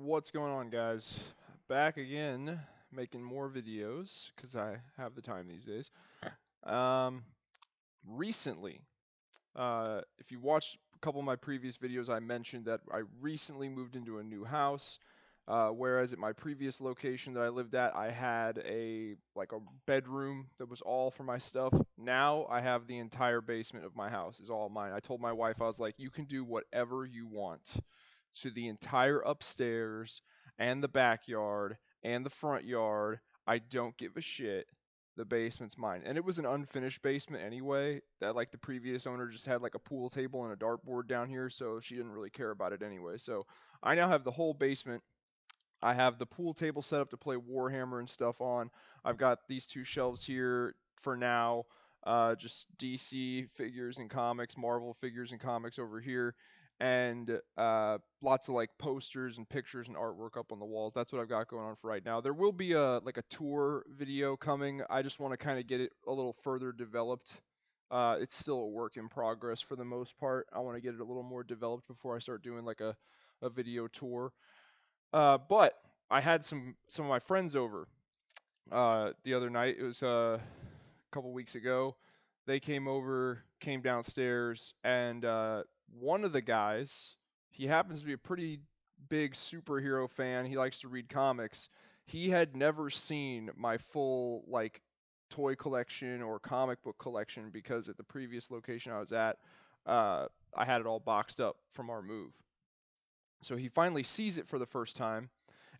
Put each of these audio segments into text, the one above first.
What's going on, guys? Back again, making more videos because I have the time these days. Um, Recently, if you watched a couple of my previous videos, I mentioned that I recently moved into a new house. Whereas at my previous location that I lived at, I had a bedroom that was all for my stuff. Now I have the entire basement of my house is all mine. I told my wife, I was like, you can do whatever you want to the entire upstairs and the backyard and the front yard. I don't give a shit. The basement's mine. And it was an unfinished basement anyway. That like the previous owner just had like a pool table and a dartboard down here, so she didn't really care about it anyway. So I now have the whole basement. I have the pool table set up to play Warhammer and stuff on. I've got these two shelves here for now. Just DC figures and comics, Marvel figures and comics over here, and lots of like posters and pictures and artwork up on the walls. That's what I've got going on for right now. There will be a tour video coming. I just want to kind of get it a little further developed. It's still a work in progress for the most part. I want to get it a little more developed before I start doing like a video tour. But I had some of my friends over the other night. It was a couple weeks ago. They came over, came downstairs, and one of the guys, he happens to be a pretty big superhero fan. He likes to read comics. He had never seen my full like toy collection or comic book collection because at the previous location I was at, I had it all boxed up from our move. So he finally sees it for the first time,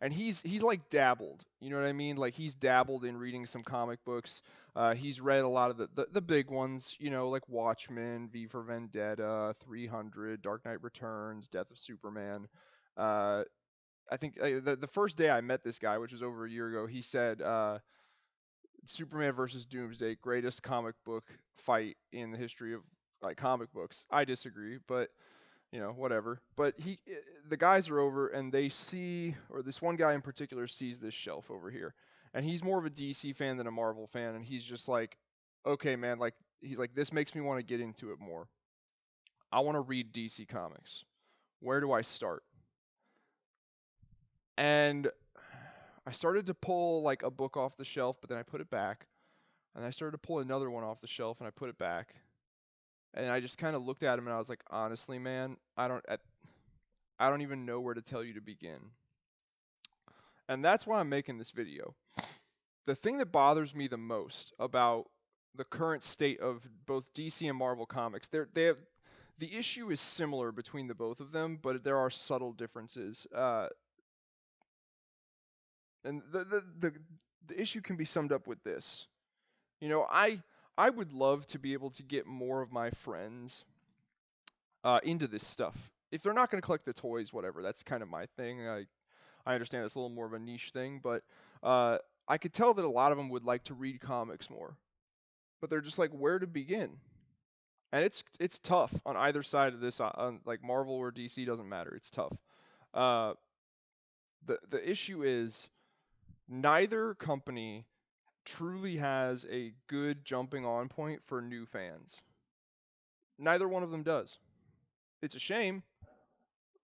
and he's like dabbled. You know what I mean? Like he's dabbled in reading some comic books. He's read a lot of the big ones, like Watchmen, V for Vendetta, 300, Dark Knight Returns, Death of Superman. Uh, I think the first day I met this guy, which was over a year ago, he said Superman versus Doomsday, greatest comic book fight in the history of like comic books. I disagree, but whatever. But the guys are over and they see, or this one guy in particular sees this shelf over here, and he's more of a DC fan than a Marvel fan, and he's just like, okay, man, like he's like, this makes me want to get into it more. I want to read DC comics. Where do I start? And I started to pull like a book off the shelf, but then I put it back, and I started to pull another one off the shelf, and I put it back. And I just kind of looked at him and I was like, honestly, man, I don't even know where to tell you to begin. And that's why I'm making this video. The thing that bothers me the most about the current state of both DC and Marvel comics, they have the issue is similar between the both of them, but there are subtle differences. And the issue can be summed up with this. I would love to be able to get more of my friends into this stuff. If they're not going to collect the toys, whatever, that's kind of my thing. I understand that's a little more of a niche thing, but I could tell that a lot of them would like to read comics more, but they're just like, where to begin? And it's tough on either side of this. On like Marvel or DC doesn't matter. It's tough. Uh, the issue is neither company truly has a good jumping on point for new fans. Neither one of them does. It's a shame.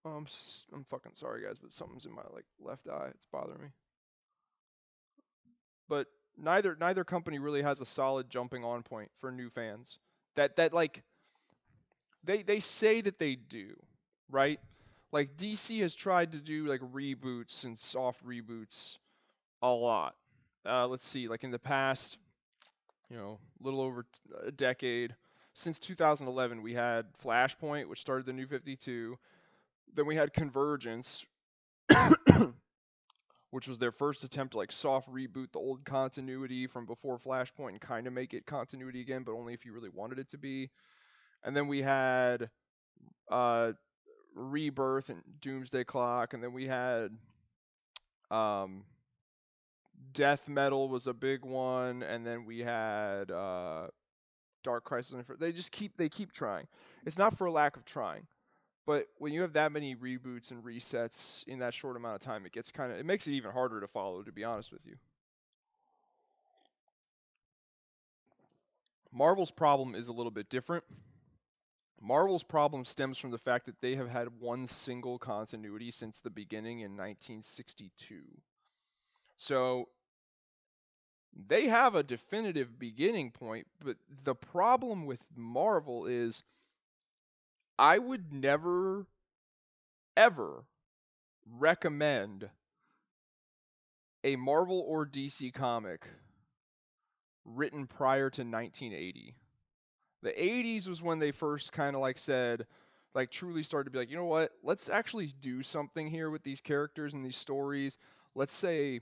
I'm fucking sorry, guys, but something's in my like left eye. It's bothering me. But neither company really has a solid jumping on point for new fans. That like they say that they do, right? Like DC has tried to do like reboots and soft reboots a lot. Let's see, like in the past, little over a decade, since 2011, we had Flashpoint, which started the New 52. Then we had Convergence, which was their first attempt to like soft reboot the old continuity from before Flashpoint and kind of make it continuity again, but only if you really wanted it to be. And then we had uh, Rebirth and Doomsday Clock, and then we had um, Death Metal was a big one, and then we had Dark Crisis. They keep trying. It's not for a lack of trying, but when you have that many reboots and resets in that short amount of time, it makes it even harder to follow, to be honest with you. Marvel's problem is a little bit different. Marvel's problem stems from the fact that they have had one single continuity since the beginning in 1962. So they have a definitive beginning point, but the problem with Marvel is I would never, ever recommend a Marvel or DC comic written prior to 1980. The 80s was when they first kind of like said, like truly started to be like, you know what, let's actually do something here with these characters and these stories. Let's say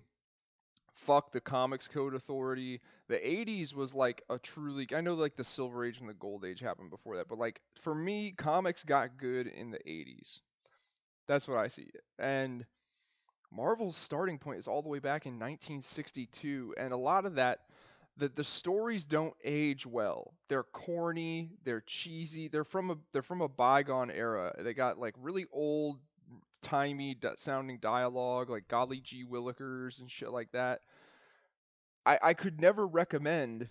fuck the Comics Code Authority. The 80s was like a truly, I know like the Silver Age and the Gold Age happened before that, but like for me, comics got good in the 80s. That's what I see. And Marvel's starting point is all the way back in 1962, and a lot of that, the stories don't age well. They're corny, they're cheesy, they're from a bygone era. They got like really old timey sounding dialogue, like Golly G Willikers and shit like that. I could never recommend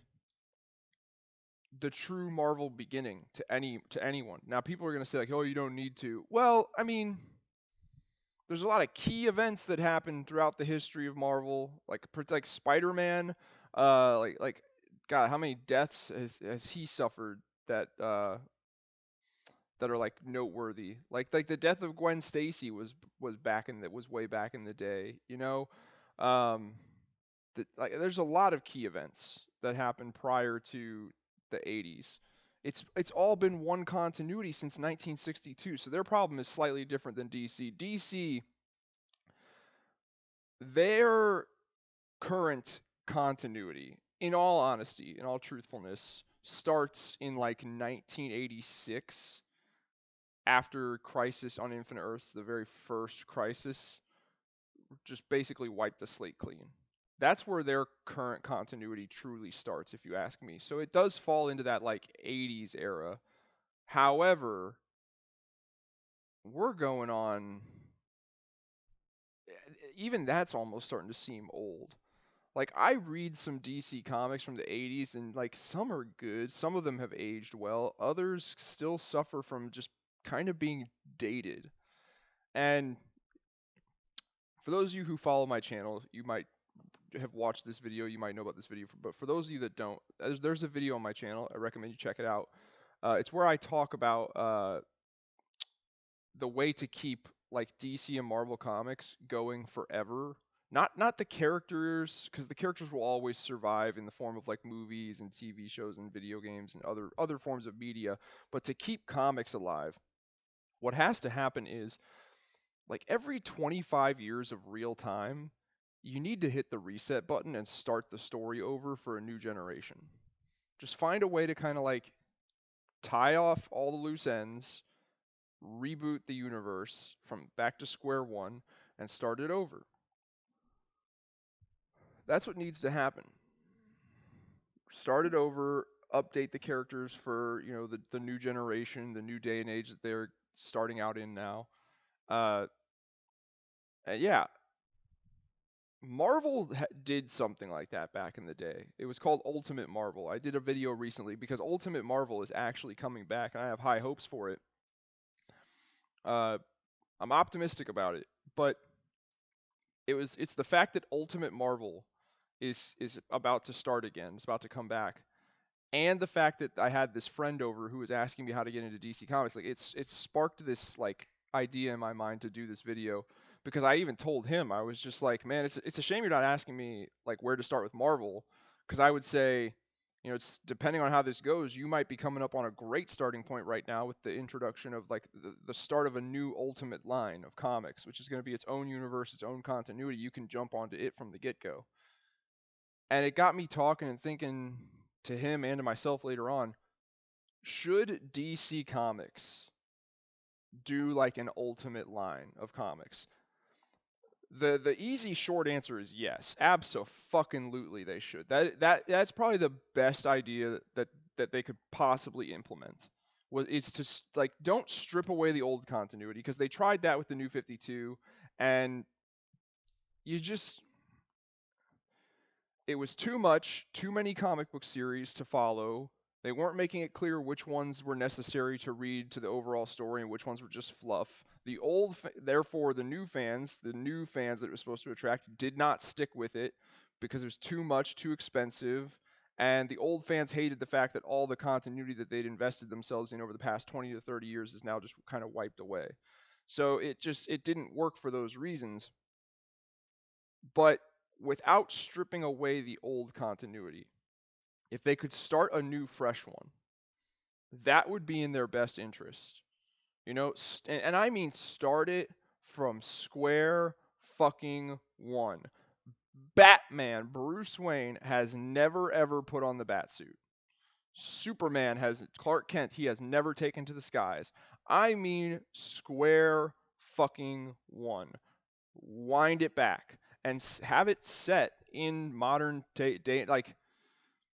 the true Marvel beginning to anyone. Now people are gonna say like, oh, you don't need to. Well, I mean, there's a lot of key events that happen throughout the history of Marvel, like Spider-Man, like God, how many deaths has he suffered that that are like noteworthy? Like the death of Gwen Stacy was way back in the day, you know. Um, like there's a lot of key events that happened prior to the 80s. It's all been one continuity since 1962, so their problem is slightly different than DC. DC, their current continuity, in all honesty, in all truthfulness, starts in like 1986 after Crisis on Infinite Earths, the very first Crisis, just basically wiped the slate clean. That's where their current continuity truly starts, if you ask me. So it does fall into that like 80s era. However, we're going on, even that's almost starting to seem old. Like I read some DC comics from the 80s and like some are good, some of them have aged well, others still suffer from just kind of being dated. And for those of you who follow my channel, you might have watched this video, you might know about this video, but for those of you that don't, there's a video on my channel. I recommend you check it out. It's where I talk about the way to keep like DC and Marvel comics going forever. Not the characters, because the characters will always survive in the form of like movies and TV shows and video games and other forms of media, but to keep comics alive, what has to happen is like every 25 years of real time, you need to hit the reset button and start the story over for a new generation. Just find a way to kind of like tie off all the loose ends, reboot the universe from back to square one, and start it over. That's what needs to happen. Start it over, update the characters for the new generation, the new day and age that they're starting out in now. Uh, yeah, Marvel did something like that back in the day. It was called Ultimate Marvel. I did a video recently because Ultimate Marvel is actually coming back, and I have high hopes for it. Uh, I'm optimistic about it, but it's the fact that Ultimate Marvel is about to start again. It's about to come back, and the fact that I had this friend over who was asking me how to get into DC Comics. Like it's sparked this like idea in my mind to do this video because I even told him, I was just like, man, it's a shame you're not asking me like where to start with Marvel, because I would say, it's depending on how this goes, you might be coming up on a great starting point right now with the introduction of like the start of a new Ultimate line of comics, which is going to be its own universe, its own continuity. You can jump onto it from the get-go. And it got me talking and thinking to him and to myself later on, should DC Comics do like an Ultimate line of comics? The easy short answer is yes. Abso-fucking-lutely they should. That's probably the best idea that they could possibly implement. Is to like don't strip away the old continuity, because they tried that with the New 52 and you just it was too much, too many comic book series to follow. They weren't making it clear which ones were necessary to read to the overall story and which ones were just fluff. Therefore, the new fans that it was supposed to attract, did not stick with it because it was too much, too expensive. And the old fans hated the fact that all the continuity that they'd invested themselves in over the past 20 to 30 years is now just kind of wiped away. So it didn't work for those reasons. But without stripping away the old continuity, if they could start a new, fresh one, that would be in their best interest. You know, and I mean start it from square fucking one. Batman, Bruce Wayne, has never ever put on the Batsuit. Superman Clark Kent, he has never taken to the skies. I mean square fucking one. Wind it back and have it set in modern day. Like,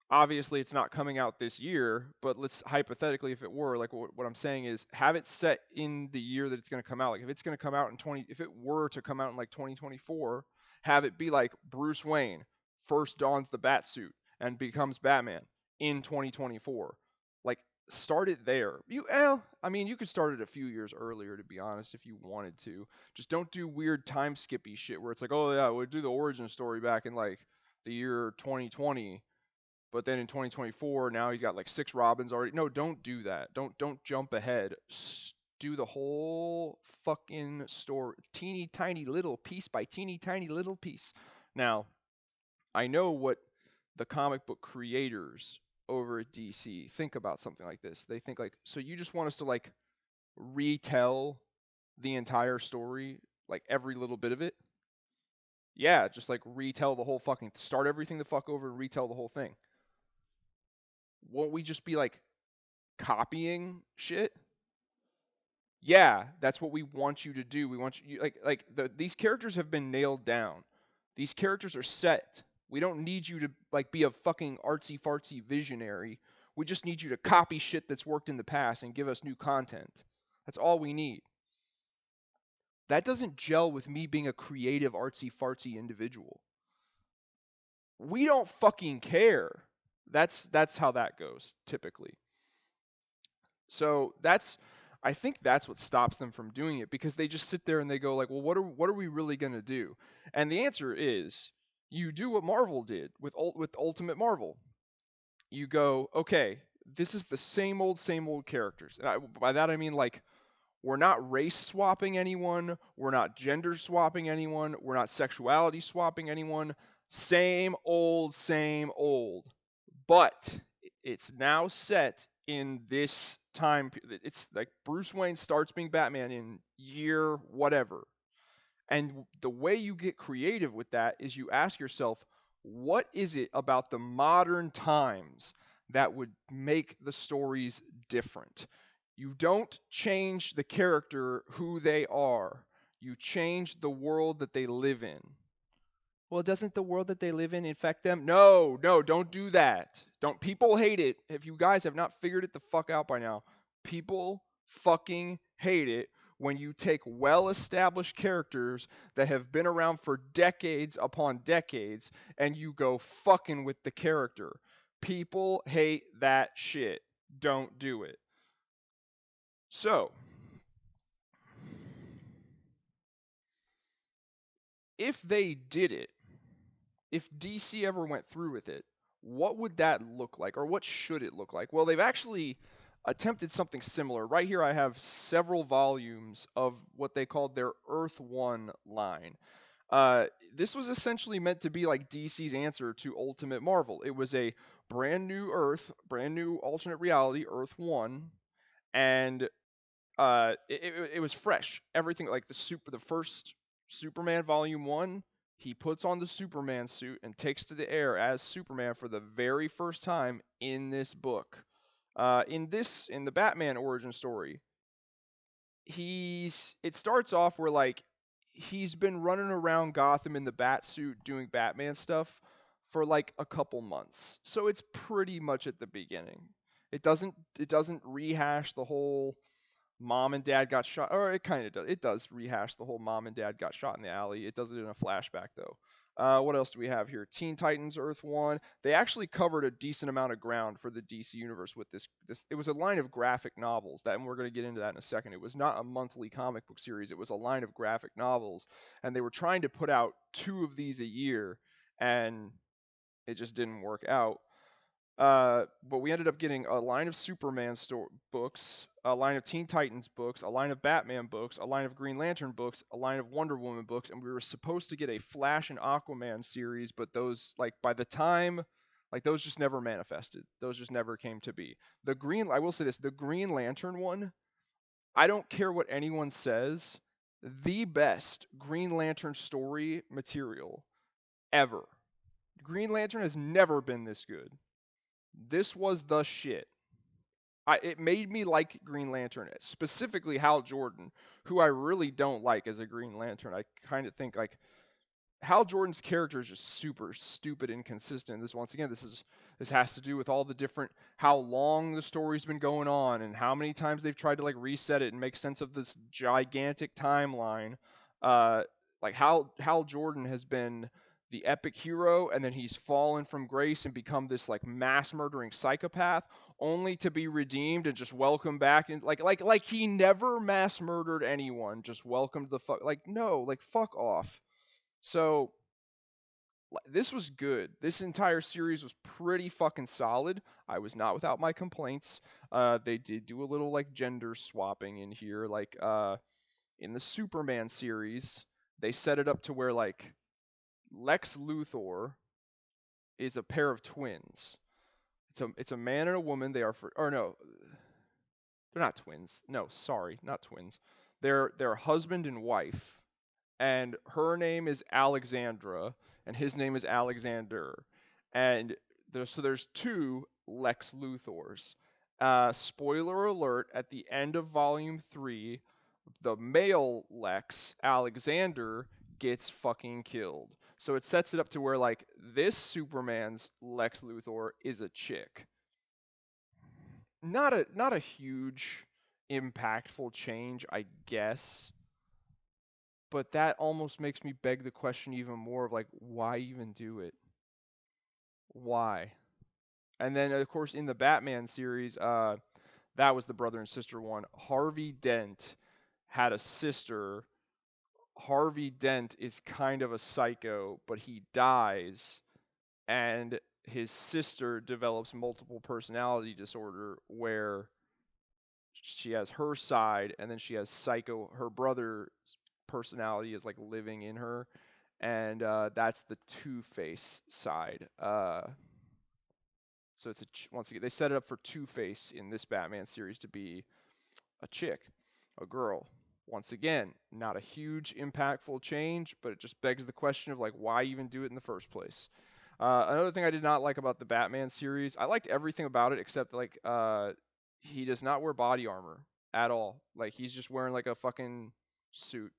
obviously it's not coming out this year, but let's hypothetically, if it were, like, what I'm saying is have it set in the year that it's going to come out. Like, if it's going to come out if it were to come out in like 2024, have it be like Bruce Wayne first dons the bat suit and becomes Batman in 2024. Like, start it there. You could start it a few years earlier, to be honest, if you wanted to. Just don't do weird time skippy shit where it's like, oh yeah, we'll do the origin story back in like the year 2020, but then in 2024 now he's got like 6 Robins already. No, don't do that. Don't jump ahead. Do the whole fucking story, teeny tiny little piece by teeny tiny little piece. Now, I know what the comic book creators over at DC think about something like this. They think like, so you just want us to like retell the entire story, like every little bit of it? Yeah, just like retell the whole fucking, start everything the fuck over and retell the whole thing. Won't we just be like copying shit? Yeah, that's what we want you to do. We want you these characters have been nailed down. These characters are set. We don't need you to like be a fucking artsy fartsy visionary. We just need you to copy shit that's worked in the past and give us new content. That's all we need. That doesn't gel with me being a creative artsy fartsy individual. We don't fucking care. That's how that goes typically. So I think that's what stops them from doing it, because they just sit there and they go like, well, what are we really going to do? And the answer is you do what Marvel did with Ultimate Marvel. You go, okay, this is the same old characters. And by that I mean, like, we're not race swapping anyone, we're not gender swapping anyone, we're not sexuality swapping anyone. Same old. But it's now set in this time. It's like Bruce Wayne starts being Batman in year whatever. And the way you get creative with that is you ask yourself, what is it about the modern times that would make the stories different? You don't change the character who they are. You change the world that they live in. Well, doesn't the world that they live in infect them? No, don't do that. People hate it. If you guys have not figured it the fuck out by now, people fucking hate it when you take well-established characters that have been around for decades upon decades and you go fucking with the character. People hate that shit. Don't do it. So, if they did it, if DC ever went through with it, what would that look like, or what should it look like? Well, they've actually attempted something similar. Right here I have several volumes of what they called their Earth One line. This was essentially meant to be like DC's answer to Ultimate Marvel. It was a brand new Earth, brand new alternate reality, Earth One, and it was fresh. Everything, like the first Superman Volume 1, he puts on the Superman suit and takes to the air as Superman for the very first time in this book. In the Batman origin story, it starts off where like he's been running around Gotham in the bat suit doing Batman stuff for like a couple months. So it's pretty much at the beginning. It doesn't rehash the whole mom and dad got shot, or it kind of does. It does rehash the whole mom and dad got shot in the alley. It does it in a flashback though. What else do we have here? Teen Titans Earth One. They actually covered a decent amount of ground for the DC universe with this. It was a line of graphic novels that, and we're going to get into that in a second. It was not a monthly comic book series. It was a line of graphic novels, and they were trying to put out 2 of these a year, and it just didn't work out. But we ended up getting a line of Superman books, a line of Teen Titans books, a line of Batman books, a line of Green Lantern books, a line of Wonder Woman books, and we were supposed to get a Flash and Aquaman series, but those, like, by the time, like, those just never manifested. Those just never came to be. I will say this, the Green Lantern one, I don't care what anyone says, the best Green Lantern story material ever. Green Lantern has never been this good. This was the shit. It made me like Green Lantern, specifically Hal Jordan, who I really don't like as a Green Lantern. I kind of think like Hal Jordan's character is just super stupid and inconsistent. Once again, this has to do with all the different, how long the story's been going on and how many times they've tried to like reset it and make sense of this gigantic timeline. Like Hal Jordan has been the epic hero, and then he's fallen from grace and become this like mass murdering psychopath, only to be redeemed and just welcomed back, and like he never mass murdered anyone, just welcomed the fuck, like, no, like, fuck off. So this was good. This entire series was pretty fucking solid. I was not without my complaints. They did do a little like gender swapping in here, like in the Superman series, they set it up to where like Lex Luthor is a pair of twins. It's a man and a woman. They are or no, they're not twins. No, sorry, not twins. They're husband and wife, and her name is Alexandra, and his name is Alexander, and there's 2 Lex Luthors. Spoiler alert: at the end of Volume 3, the male Lex, Alexander, gets fucking killed. So it sets it up to where like this Superman's Lex Luthor is a chick. Not a huge impactful change, I guess. But that almost makes me beg the question even more of like, why even do it? Why? And then of course in the Batman series, that was the brother and sister one. Harvey Dent had a sister. Harvey Dent is kind of a psycho, but he dies, and his sister develops multiple personality disorder where she has her side, and then she has psycho. Her brother's personality is like living in her, and that's the Two-Face side. So it's once again they set it up for Two-Face in this Batman series to be a chick, a girl. Once again, not a huge impactful change, but it just begs the question of like, why even do it in the first place? Another thing I did not like about the Batman series, I liked everything about it except like he does not wear body armor at all. Like he's just wearing like a fucking suit.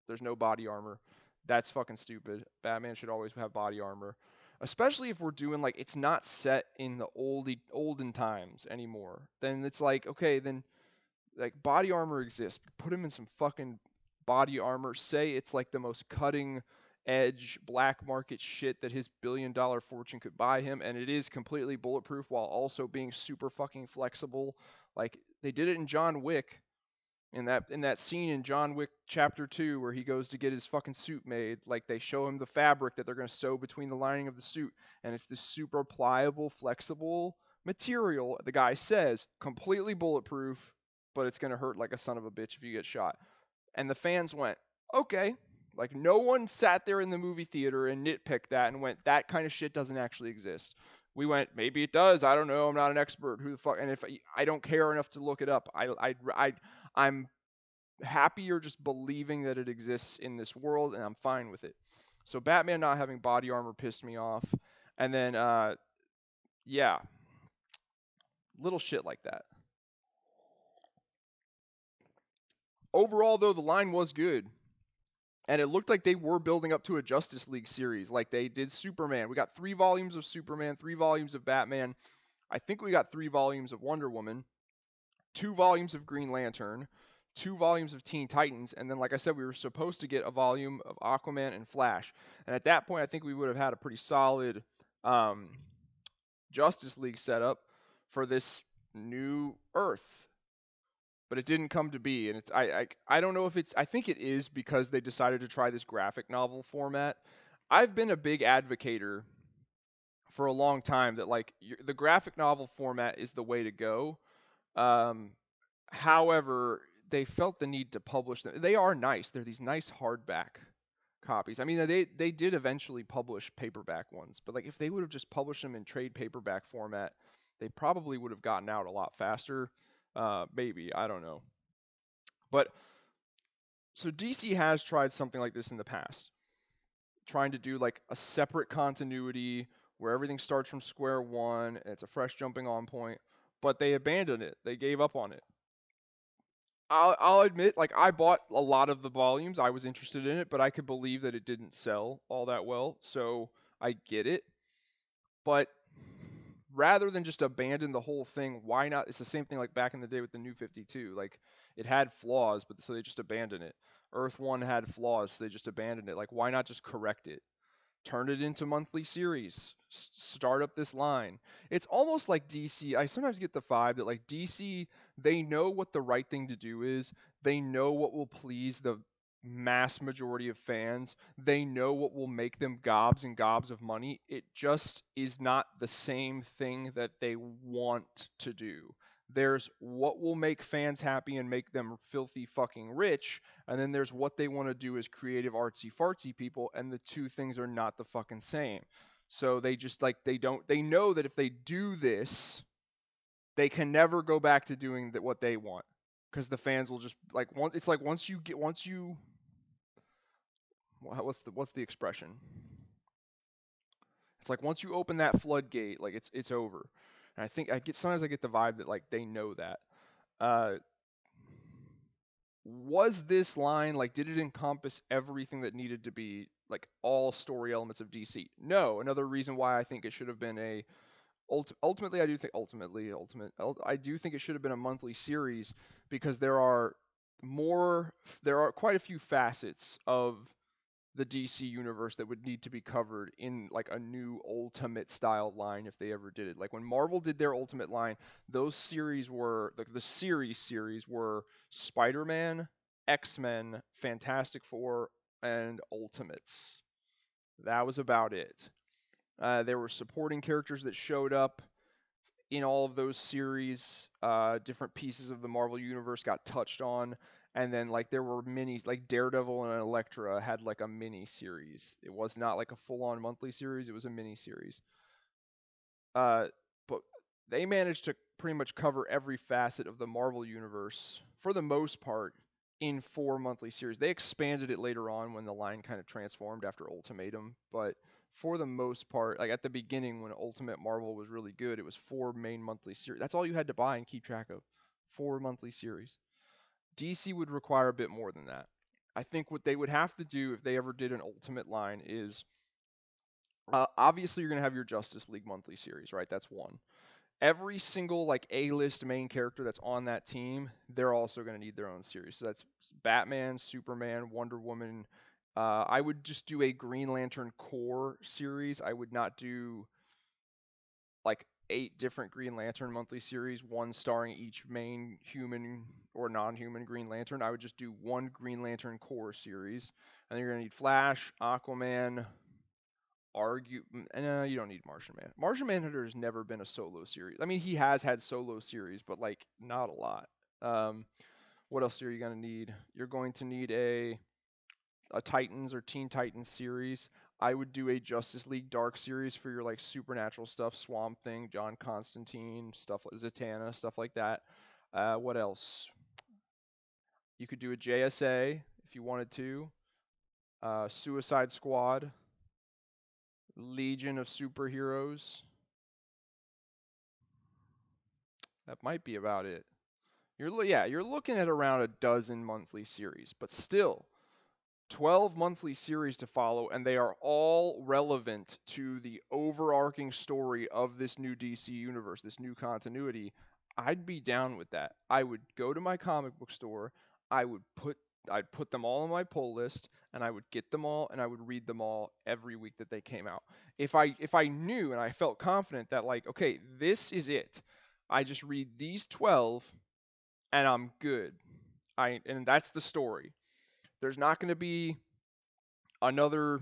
There's no body armor. That's fucking stupid. Batman should always have body armor. Especially if we're doing like it's not set in the olden times anymore. Then it's like, okay, then like body armor exists. Put him in some fucking body armor. Say it's like the most cutting edge black market shit that his $1 billion fortune could buy him, and it is completely bulletproof while also being super fucking flexible. Like they did it in John Wick. In that scene in John Wick Chapter 2 where he goes to get his fucking suit made, like they show him the fabric that they're going to sew between the lining of the suit, and it's this super pliable, flexible material. The guy says completely bulletproof, but it's going to hurt like a son of a bitch if you get shot. And the fans went, okay. Like no one sat there in the movie theater and nitpicked that and went, that kind of shit doesn't actually exist. We went, maybe it does. I don't know. I'm not an expert. Who the fuck? And if I don't care enough to look it up, I'm happier just believing that it exists in this world, and I'm fine with it. So Batman not having body armor pissed me off. And then, yeah, little shit like that. Overall, though, the line was good. And it looked like they were building up to a Justice League series like they did Superman. We got 3 volumes of Superman, 3 volumes of Batman. I think we got 3 volumes of Wonder Woman, 2 volumes of Green Lantern, 2 volumes of Teen Titans, and then, like I said, we were supposed to get a volume of Aquaman and Flash. And at that point, I think we would have had a pretty solid um, Justice League setup for this new Earth. But it didn't come to be, and I don't know if it's, I think it is because they decided to try this graphic novel format. I've been a big advocator for a long time that like the graphic novel format is the way to go. Um, However, they felt the need to publish them. They are nice. They're these nice hardback copies. I mean, they did eventually publish paperback ones, but like if they would have just published them in trade paperback format, they probably would have gotten out a lot faster. Maybe, I don't know. But so DC has tried something like this in the past, trying to do like a separate continuity where everything starts from square one and it's a fresh jumping on point, but they abandoned it. They gave up on it. I'll admit, like I bought a lot of the volumes. I was interested in it, but I could believe that it didn't sell all that well. So I get it. But rather than just abandon the whole thing, why not? It's the same thing like back in the day with the New 52. Like it had flaws, but so they just abandoned it. Earth One had flaws, so they just abandoned it. Like why not just correct it? Turn it into monthly series. Start up this line. It's almost like DC. I sometimes get the vibe that like DC, they know what the right thing to do is. They know what will please the mass majority of fans. They know what will make them gobs and gobs of money. It just is not the same thing that they want to do. There's what will make fans happy and make them filthy fucking rich, and then there's what they want to do as creative artsy fartsy people, and the two things are not the fucking same. So they just like they know that if they do this, they can never go back to doing what they want because the fans will just like it's like once you what's the expression? It's like once you open that floodgate, like it's over. And I think sometimes I get the vibe that like they know that. Uh, was this line like did it encompass everything that needed to be like all story elements of DC? No. Another reason why I think it should have been a ultimately I do think I do think it should have been a monthly series because there are quite a few facets of the DC universe that would need to be covered in like a new Ultimate style line if they ever did it. Like when Marvel did their Ultimate line, those series were like the series were Spider-Man, X-Men, Fantastic Four, and Ultimates. That was about it. There were supporting characters that showed up in all of those series. Different pieces of the Marvel universe got touched on, and then like there were minis, like Daredevil and Elektra had like a mini series. It was not like a full-on monthly series; it was a mini series. But they managed to pretty much cover every facet of the Marvel universe for the most part in 4 monthly series. They expanded it later on when the line kind of transformed after Ultimatum, but for the most part, like at the beginning when Ultimate Marvel was really good, it was 4 main monthly series. That's all you had to buy and keep track of. 4 monthly series. DC would require a bit more than that. I think what they would have to do if they ever did an Ultimate line is obviously you're going to have your Justice League monthly series, right? That's one. Every single like A-list main character that's on that team, they're also going to need their own series. So that's Batman, Superman, Wonder Woman. I would just do a Green Lantern core series. I would not do like 8 different Green Lantern monthly series, one starring each main human or non-human Green Lantern. I would just do one Green Lantern core series. And then you're going to need Flash, Aquaman, no, you don't need Martian Man. Martian Manhunter has never been a solo series. I mean, he has had solo series, but like not a lot. What else are you gonna need? You're going to need a Titans or Teen Titans series. I would do a Justice League Dark series for your like supernatural stuff, Swamp Thing, John Constantine, stuff like Zatanna, stuff like that. What else? You could do a JSA if you wanted to. Suicide Squad, Legion of Superheroes. That might be about it. You're looking at around a dozen monthly series, but still 12 monthly series to follow, and they are all relevant to the overarching story of this new DC universe, this new continuity. I'd be down with that. I would go to my comic book store, I'd put them all on my pull list, and I would get them all, and I would read them all every week that they came out. If I knew and I felt confident that, like, okay, this is it, I just read these 12 and I'm good. And that's the story. There's not going to be another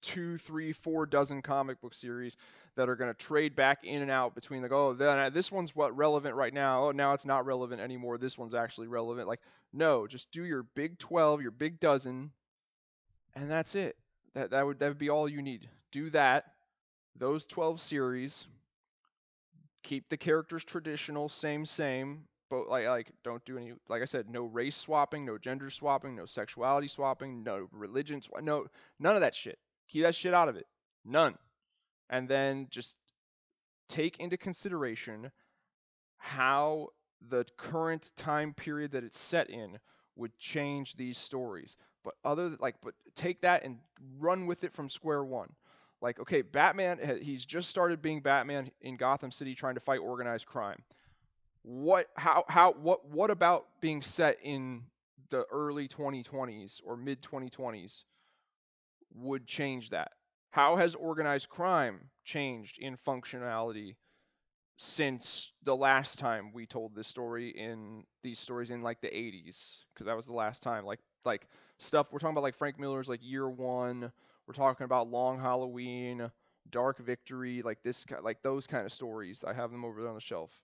2, 3, 4 dozen comic book series that are going to trade back in and out between, like, oh, this one's what relevant right now. Oh, now it's not relevant anymore. This one's actually relevant. Like, no, just do your big 12, your big dozen, and that's it. That would be all you need. Do that. Those 12 series. Keep the characters traditional, same. But like don't do any, like I said, no race swapping, no gender swapping, no sexuality swapping, no religion no, none of that shit. Keep that shit out of it. None. And then just take into consideration how the current time period that it's set in would change these stories. But but take that and run with it from square one. Like, okay, Batman, he's just started being Batman in Gotham City trying to fight organized crime. What about being set in the early 2020s or mid 2020s would change that? How has organized crime changed in functionality since the last time we told this story in these stories in like the 80s? Because that was the last time. Like stuff we're talking about, like Frank Miller's like Year One. We're talking about Long Halloween, Dark Victory, like like those kind of stories. I have them over there on the shelf.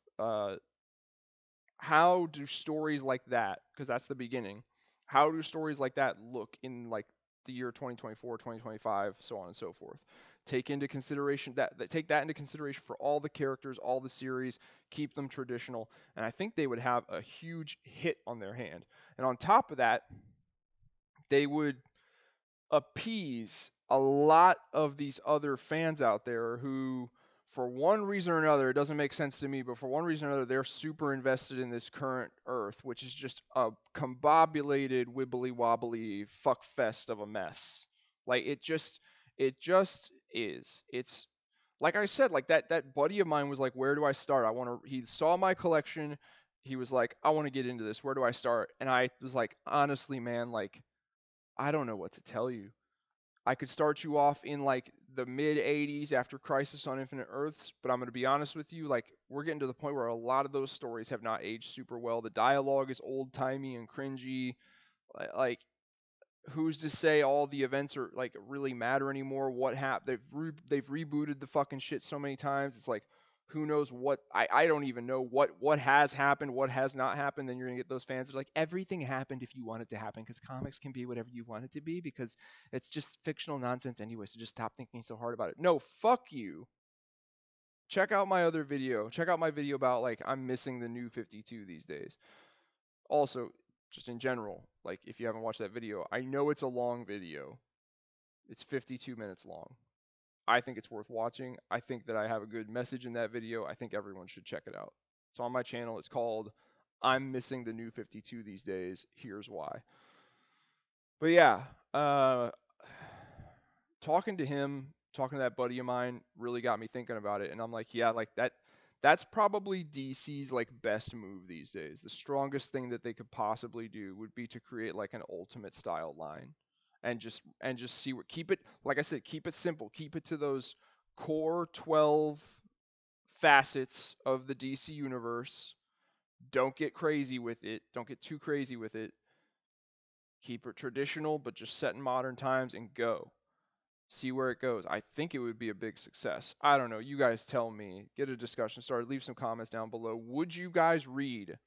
How do stories like that, because that's the beginning, how do stories like that look in like the year 2024, 2025, so on and so forth? Take into consideration take that into consideration for all the characters, all the series, keep them traditional, and I think they would have a huge hit on their hand. And on top of that, they would appease a lot of these other fans out there who, for one reason or another, it doesn't make sense to me, but for one reason or another, they're super invested in this current Earth, which is just a combobulated, wibbly wobbly fuck fest of a mess. Like it just is. It's like I said, like that buddy of mine was like, where do I start? He saw my collection. He was like, I want to get into this. Where do I start? And I was like, honestly, man, like, I don't know what to tell you. I could start you off in like the mid 80s after Crisis on Infinite Earths, but I'm going to be honest with you, like, we're getting to the point where a lot of those stories have not aged super well. The dialogue is old-timey and cringy. Like, who's to say all the events are like really matter anymore? What happened? They've rebooted the fucking shit so many times. It's like, who knows what? I don't even know what has happened, what has not happened. Then you're gonna get those fans that are like, everything happened if you want it to happen, because comics can be whatever you want it to be, because it's just fictional nonsense anyway. So just stop thinking so hard about it. No, fuck you. Check out my other video. Check out my video about, like, I'm missing the New 52 these days. Also, just in general, like, if you haven't watched that video, I know it's a long video. It's 52 minutes long. I think it's worth watching. I think that I have a good message in that video. I think everyone should check it out. It's on my channel. It's called I'm Missing the New 52 These Days. Here's why. But yeah, talking to that buddy of mine really got me thinking about it. And I'm like, yeah, like that's probably DC's like best move these days. The strongest thing that they could possibly do would be to create like an Ultimate style line, and just see what, keep it, like I said, keep it simple. Keep it to those core 12 facets of the DC universe. Don't get crazy with it. Don't get too crazy with it. Keep it traditional, but just set in modern times and go. See where it goes. I think it would be a big success. I don't know. You guys tell me. Get a discussion started. Leave some comments down below. Would you guys read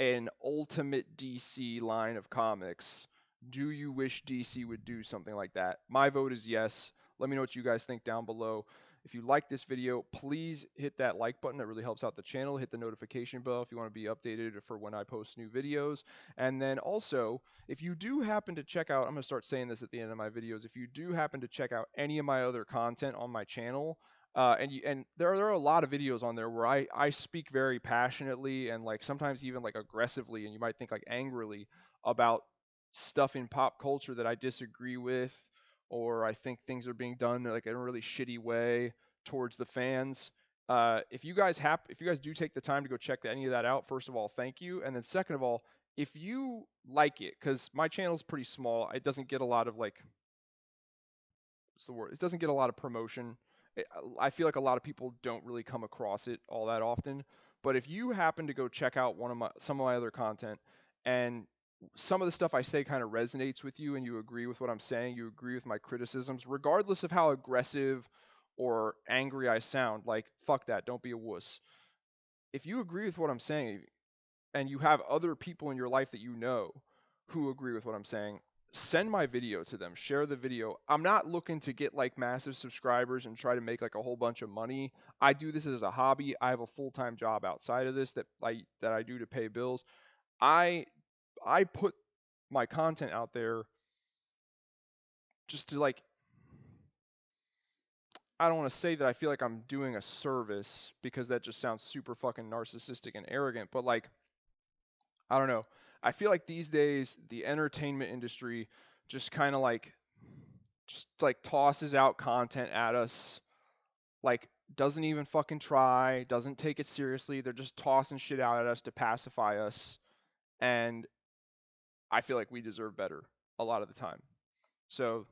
an Ultimate DC line of comics? Do you wish DC would do something like that? My vote is yes. Let me know what you guys think down below. If you like this video, please hit that like button. That really helps out the channel. Hit the notification bell if you want to be updated for when I post new videos. And then also, if you do happen to check out, I'm going to start saying this at the end of my videos, if you do happen to check out any of my other content on my channel, and there are a lot of videos on there where I speak very passionately and like sometimes even like aggressively, and you might think like angrily, about stuff in pop culture that I disagree with, or I think things are being done like in a really shitty way towards the fans. If you guys do take the time to go check any of that out, first of all, thank you, and then second of all, if you like it, because my channel is pretty small, it doesn't get a lot of like, what's the word? It doesn't get a lot of promotion. I feel like a lot of people don't really come across it all that often. But if you happen to go check out some of my other content, and some of the stuff I say kind of resonates with you, and you agree with what I'm saying, you agree with my criticisms, regardless of how aggressive or angry I sound, like fuck that, don't be a wuss. If you agree with what I'm saying, and you have other people in your life that you know who agree with what I'm saying, send my video to them, share the video. I'm not looking to get like massive subscribers and try to make like a whole bunch of money. I do this as a hobby. I have a full-time job outside of this that I do to pay bills. I I put my content out there just to like, I don't want to say that I feel like I'm doing a service because that just sounds super fucking narcissistic and arrogant, but like, I don't know. I feel like these days the entertainment industry just kind of like just like tosses out content at us, like doesn't even fucking try, doesn't take it seriously. They're just tossing shit out at us to pacify us, and I feel like we deserve better a lot of the time. So,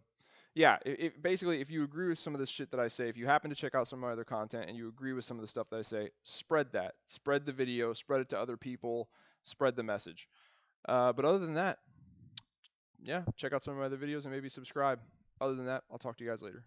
yeah, basically if you agree with some of this shit that I say, if you happen to check out some of my other content and you agree with some of the stuff that I say, spread that. Spread the video, spread it to other people, spread the message. But other than that, yeah, check out some of my other videos and maybe subscribe. Other than that, I'll talk to you guys later.